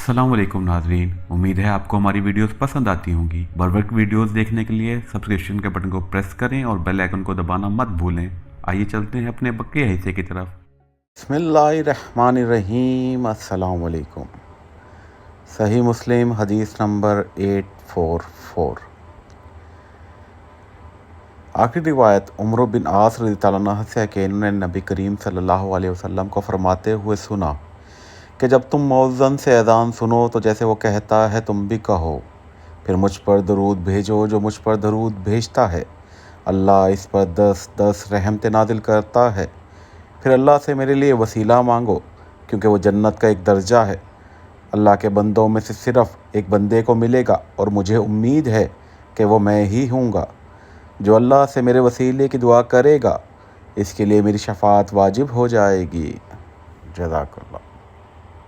अस्सलाम वालेकुम नाजरीन, उम्मीद है आपको हमारी वीडियोस पसंद आती होंगी। बर वक्त वीडियोस देखने के लिए सब्सक्रिप्शन के बटन को प्रेस करें और बेल आइकन को दबाना मत भूलें। आइए चलते हैं अपने बक्के हिस्से की तरफ। बिस्मिल्लाहिर्रहमानिर्रहीम। अस्सलाम वालेकुम। सही मुस्लिम हदीस नंबर 844। आखिरी रिवायत उमर बिन आस रज़ी अल्लाह अन्हु से है कि इन्होंने नबी करीम सल्लल्लाहु अलैहि वसल्लम को फरमाते हुए सुना कि जब तुम मौज़न से अज़ान सुनो तो जैसे वो कहता है तुम भी कहो, फिर मुझ पर दरूद भेजो जो मुझ पर दरूद भेजता है। अल्लाह इस पर 10 रहमत नाजिल करता है। फिर अल्लाह से मेरे लिए वसीला मांगो क्योंकि वो जन्नत का एक दर्जा है। अल्लाह के बंदों में से सिर्फ़ एक बंदे को मिलेगा और मुझे उम्मीद है कि वो मैं ही हूँगा। जो अल्लाह से मेरे वसीले की दुआ करेगा इसके लिए मेरी शफ़ाअत वाजिब हो जाएगी। जज़ाकल्लाह।